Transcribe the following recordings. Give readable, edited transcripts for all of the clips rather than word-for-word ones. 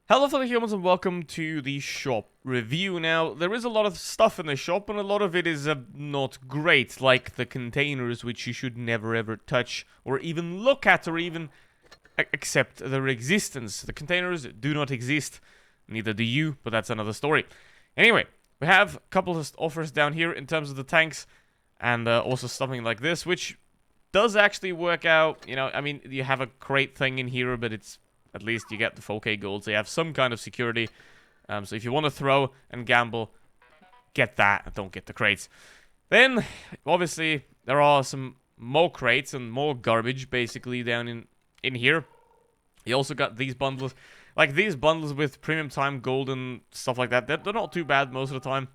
Hello fellow humans and welcome to the shop review. Now, there is a lot of stuff in the shop and a lot of it is not great, like the containers, which you should never ever touch or even look at or even accept their existence. The containers do not exist, neither do you, but that's another story. Anyway, we have a couple of offers down here in terms of the tanks and also something like this, which does actually work out. You know, I mean, you have a crate thing in here, but it's at least you get the 4K gold, so you have some kind of security. So if you want to throw and gamble, get that, don't get the crates. Then, obviously, there are some more crates and more garbage, basically, down in here. You also got these bundles. Like, these bundles with premium time gold and stuff like that, they're not too bad most of the time.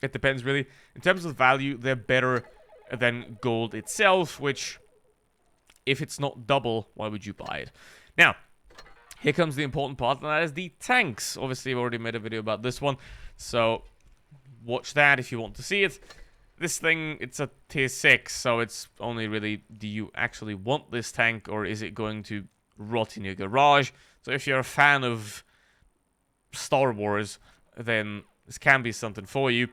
It depends, really. In terms of value, they're better than gold itself, which, if it's not double, why would you buy it? Now, here comes the important part, and that is the tanks. Obviously, I've already made a video about this one, so watch that if you want to see it. This thing, it's a tier 6, so it's only really, do you actually want this tank, or is it going to rot in your garage? So if you're a fan of Star Wars, then this can be something for you,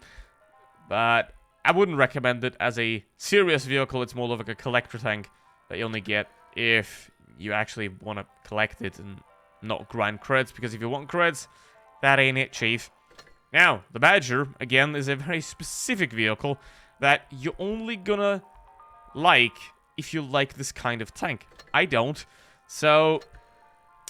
but I wouldn't recommend it as a serious vehicle. It's more like a collector tank that you only get if you actually want to collect it and not grind creds, because if you want creds, that ain't it, chief. Now, the Badger, again, is a very specific vehicle that you're only gonna like if you like this kind of tank. I don't, so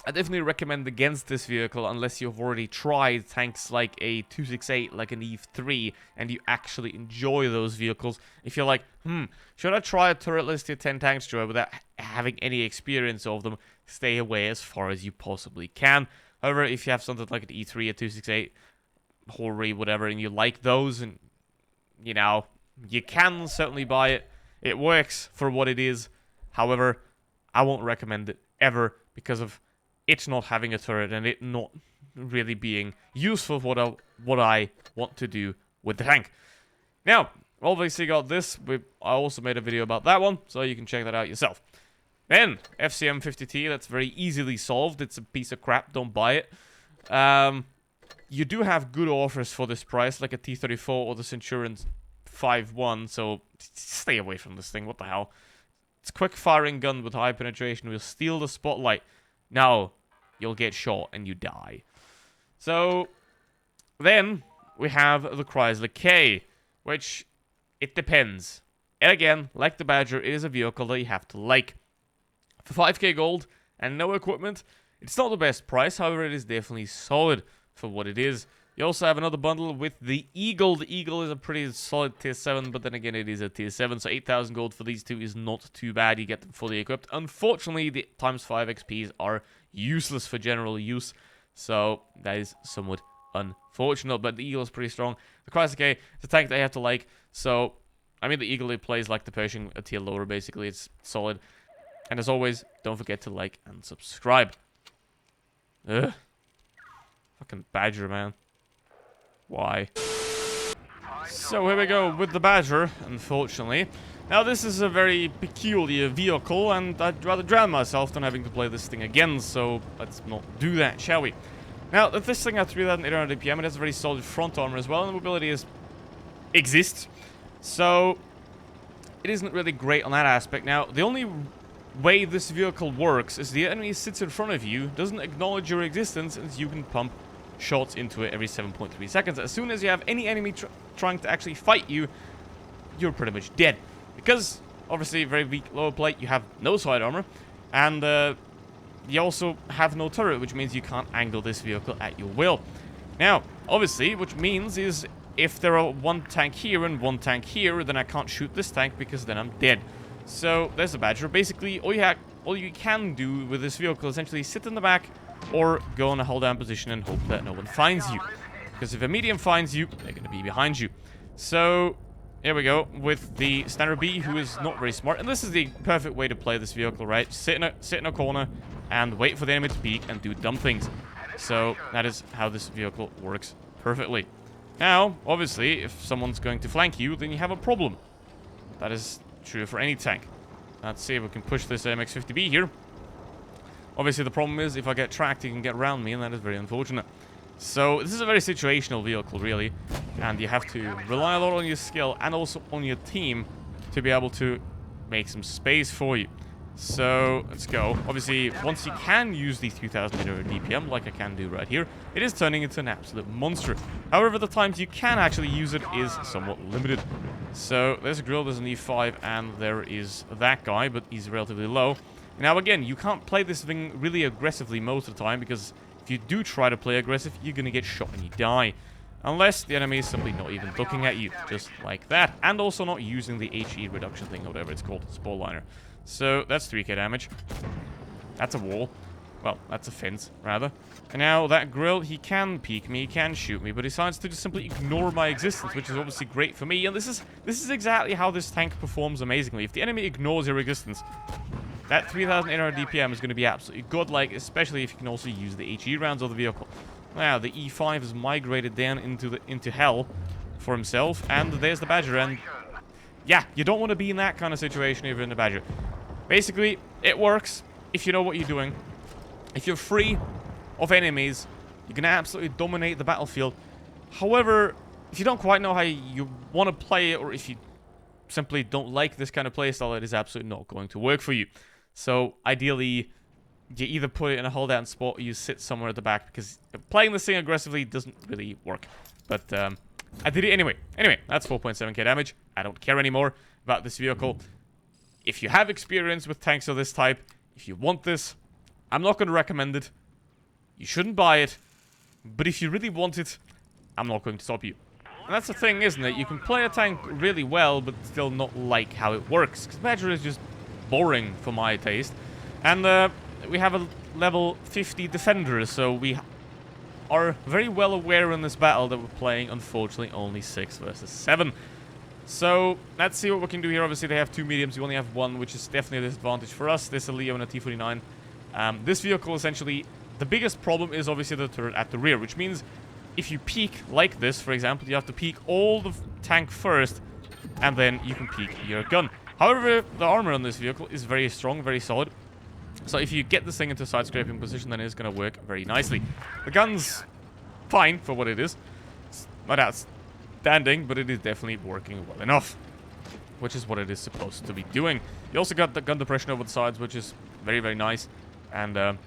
I definitely recommend against this vehicle unless you've already tried tanks like a 268, like an Eve 3, and you actually enjoy those vehicles. If you're like, should I try a turretless tier 10 tanks, Joe, without having any experience of them, stay away as far as you possibly can. However, if you have something like an E3, a 268, Hori, whatever, and you like those, and, you know, you can certainly buy it. It works for what it is. However, I won't recommend it ever because of it's not having a turret and it not really being useful for what I want to do with the tank. Now, obviously got this. I also made a video about that one, so you can check that out yourself. Then, FCM 50T, that's very easily solved. It's a piece of crap, don't buy it. You do have good offers for this price, like a T-34 or the Centurion 5.1, so stay away from this thing, what the hell. It's a quick firing gun with high penetration, will steal the spotlight. No, you'll get shot and you die. So, then, we have the Chrysler K, which, it depends. And again, like the Badger, it is a vehicle that you have to like. For 5K gold and no equipment, it's not the best price, however, it is definitely solid for what it is. You also have another bundle with the Eagle. The Eagle is a pretty solid tier 7, but then again, it is a tier 7, so 8,000 gold for these two is not too bad. You get them fully equipped. Unfortunately, the times 5 XPs are useless for general use, so that is somewhat unfortunate, but the Eagle is pretty strong. The Chrysler K is a tank that you have to like, so, I mean, the Eagle, it plays like the Pershing, a tier lower, basically. It's solid. And as always, don't forget to like and subscribe. Ugh. Fucking Badger, man. Why? So here we go with the Badger, unfortunately. Now this is a very peculiar vehicle, and I'd rather drown myself than having to play this thing again, so let's not do that, shall we? Now, this thing has 3,800 APM, it has a very solid front armor as well, and the mobility exists. So, it isn't really great on that aspect. Now, the only way this vehicle works is the enemy sits in front of you, doesn't acknowledge your existence, and you can pump shots into it every 7.3 seconds. As soon as you have any enemy trying to actually fight you, you're pretty much dead. Because, obviously, very weak lower plate, you have no side armor, and you also have no turret, which means you can't angle this vehicle at your will. Now, obviously, which means is if there are one tank here and one tank here, then I can't shoot this tank because then I'm dead. So, there's the Badger. Basically, all you can do with this vehicle is essentially sit in the back or go in a hold down position and hope that no one finds you. Because if a medium finds you, they're going to be behind you. So, here we go with the Standard B, who is not very smart. And this is the perfect way to play this vehicle, right? Sit in a corner and wait for the enemy to peek and do dumb things. So, that is how this vehicle works perfectly. Now, obviously, if someone's going to flank you, then you have a problem. That is true for any tank. Let's see if we can push this MX-50B here. Obviously, the problem is if I get tracked, he can get around me, and that is very unfortunate. So this is a very situational vehicle, really, and you have to rely a lot on your skill and also on your team to be able to make some space for you. So let's go. Obviously, once you can use the 3000 DPM, like I can do right here, it is turning into an absolute monster. However, the times you can actually use it is somewhat limited. So there's a grill, there's an E5, and there is that guy, but he's relatively low. Now again, you can't play this thing really aggressively most of the time, because if you do try to play aggressive, you're gonna get shot and you die. Unless the enemy is simply not even looking at you, just like that. And also not using the HE reduction thing, or whatever it's called, spore liner. So that's 3k damage. That's a wall. Well, that's a fence, rather. And now that grill, he can peek me, he can shoot me, but he decides to just simply ignore my existence, which is obviously great for me. And this is exactly how this tank performs amazingly. If the enemy ignores your existence, that 3800 DPM is going to be absolutely godlike, especially if you can also use the HE rounds of the vehicle. Now, the E5 has migrated down into hell for himself, and there's the Badger, and yeah, you don't want to be in that kind of situation if you're in the Badger. Basically, it works if you know what you're doing. If you're free of enemies, you can absolutely dominate the battlefield. However, if you don't quite know how you want to play it, or if you simply don't like this kind of playstyle, it is absolutely not going to work for you. So, ideally, you either put it in a hold-down spot or you sit somewhere at the back, because playing this thing aggressively doesn't really work. But, I did it anyway. Anyway, that's 4.7k damage. I don't care anymore about this vehicle. If you have experience with tanks of this type, if you want this, I'm not going to recommend it. You shouldn't buy it. But if you really want it, I'm not going to stop you. And that's the thing, isn't it? You can play a tank really well, but still not like how it works. Because Badger is just boring for my taste. And we have a level 50 defender, so we are very well aware in this battle that we're playing, unfortunately, only 6 versus 7. So, let's see what we can do here. Obviously, they have 2 mediums. We only have 1, which is definitely a disadvantage for us. This is a Leo and a T49. This vehicle, essentially, the biggest problem is obviously the turret at the rear, which means if you peek like this, for example, you have to peek all the tank first, and then you can peek your gun. However, the armor on this vehicle is very strong, very solid. So if you get this thing into a side-scraping position, then it's going to work very nicely. The gun's fine for what it is. It's not outstanding, but it is definitely working well enough, which is what it is supposed to be doing. You also got the gun depression over the sides, which is very, very nice. And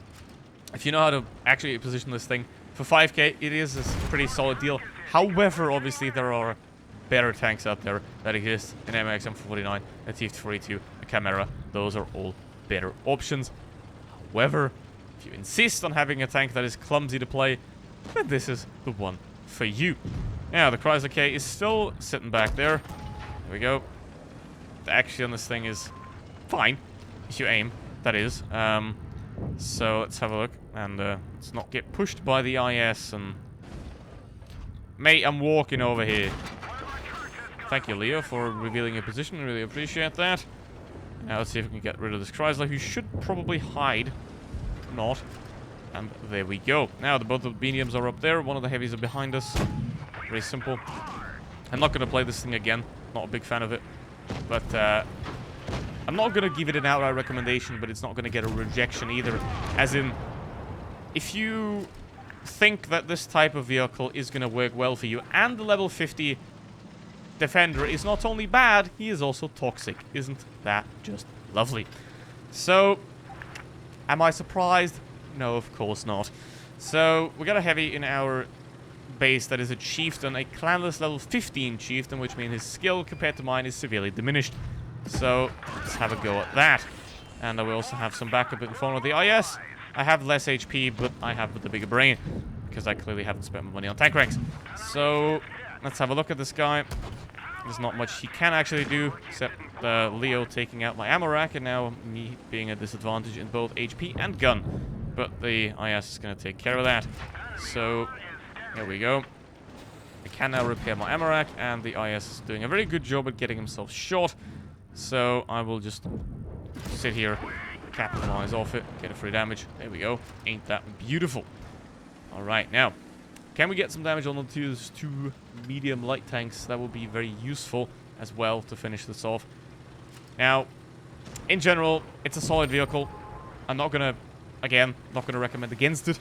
if you know how to actually position this thing, for 5k, it is a pretty solid deal. However, obviously, there are better tanks out there that exist. An MX-M49, a T-42, a Chimera. Those are all better options. However, if you insist on having a tank that is clumsy to play, then this is the one for you. Now, the Chrysler K is still sitting back there. There we go. The action on this thing is fine, if you aim, that is. So, let's have a look, and let's not get pushed by the IS, and... Mate, I'm walking over here. Thank you, Leo, for revealing your position. I really appreciate that. Now, let's see if we can get rid of this Chrysler, who should probably hide. Not. And there we go. Now, both of the mediums are up there. One of the heavies are behind us. Very simple. I'm not going to play this thing again. Not a big fan of it. But, I'm not going to give it an outright recommendation, but it's not going to get a rejection either. As in, if you think that this type of vehicle is going to work well for you, and the level 50 Defender is not only bad, he is also toxic. Isn't that just lovely? So, am I surprised? No, of course not. So, we got a heavy in our base that is a chieftain, a clanless level 15 chieftain, which means his skill compared to mine is severely diminished. So, let's have a go at that. And we also have some backup in form of the IS. I have less HP, but I have the bigger brain, because I clearly haven't spent my money on tank ranks. So, let's have a look at this guy. There's not much he can actually do, except Leo taking out my ammo rack, and now me being a disadvantage in both HP and gun. But the IS is going to take care of that. So, there we go. I can now repair my ammo rack, and the IS is doing a very good job at getting himself shot. So, I will just sit here, capitalize off it, get a free damage. There we go. Ain't that beautiful? Alright, now, can we get some damage on those 2 medium light tanks? That will be very useful as well to finish this off. Now, in general, it's a solid vehicle. I'm not going to again, not going to recommend against it,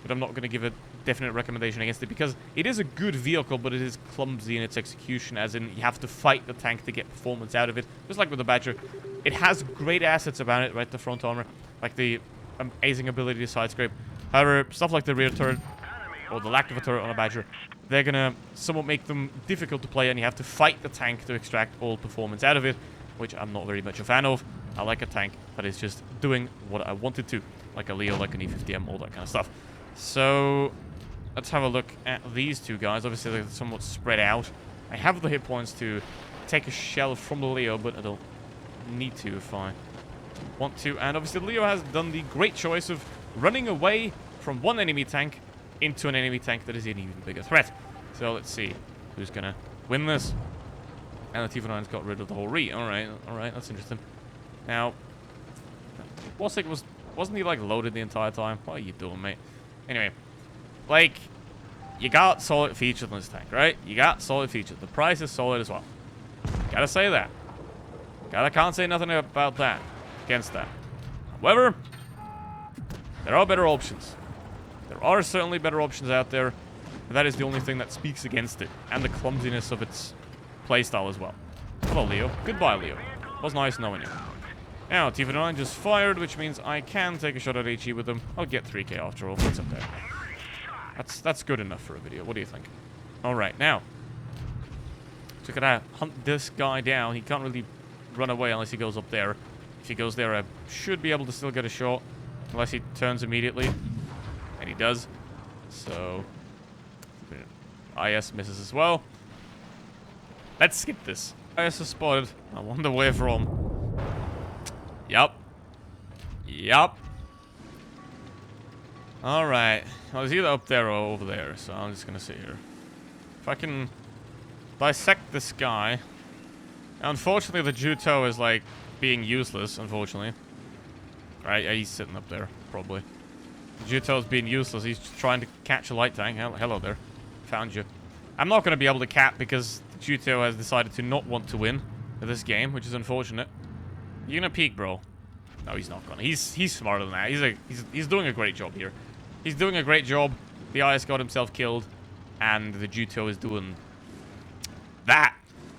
but I'm not going to give a definite recommendation against it because it is a good vehicle, but it is clumsy in its execution, as in you have to fight the tank to get performance out of it, just like with the Badger. It has great assets about it, right? The front armor, like the amazing ability to side scrape. However, stuff like the rear turret, or the lack of a turret on a Badger, they're gonna somewhat make them difficult to play, and you have to fight the tank to extract all performance out of it, which I'm not very much a fan of. I like a tank that is just doing what I want it to, like a Leo, like an E50M, all that kind of stuff. So let's have a look at these two guys. Obviously, they're somewhat spread out. I have the hit points to take a shell from the Leo, but I don't need to if I want to. And obviously, Leo has done the great choice of running away from one enemy tank into an enemy tank that is an even bigger threat. So let's see who's gonna win this. And the T-49's got rid of the whole re. Alright, that's interesting. Now, wasn't he like loaded the entire time? What are you doing, mate? Anyway, like, you got solid features on this tank, right? You got solid features. The price is solid as well. Gotta say that. Can't say nothing about that. Against that. However, there are better options. There are certainly better options out there. And that is the only thing that speaks against it. And the clumsiness of its playstyle as well. Hello, Leo. Goodbye, Leo. Was nice knowing you. Now, T-49 just fired, which means I can take a shot at HE with them. I'll get 3k after all. That's okay. That's good enough for a video. What do you think? Alright, now. So gotta hunt this guy down. He can't really run away unless he goes up there. If he goes there, I should be able to still get a shot. Unless he turns immediately. And he does. So, IS misses as well. Let's skip this. IS is spotted. I wonder where from. Yup. Alright. Well, it's either up there or over there, so I'm just gonna sit here. If I can dissect this guy. Unfortunately, the Juto is, like, being useless, unfortunately. Right, yeah, he's sitting up there, probably. The Juto is being useless. He's trying to catch a light tank. Hello there. Found you. I'm not gonna be able to cap because the Juto has decided to not want to win for this game, which is unfortunate. You gonna peek, bro? No, he's not gonna. He's smarter than that. He's doing a great job here. He's doing a great job. The IS got himself killed, and the Juto is doing that.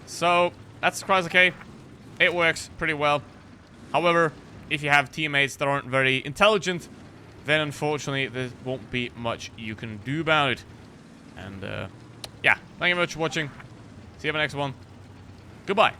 So that's Chrysler K. It works pretty well. However, if you have teammates that aren't very intelligent, then unfortunately there won't be much you can do about it. And yeah, thank you very much for watching. See you in the next one. Goodbye.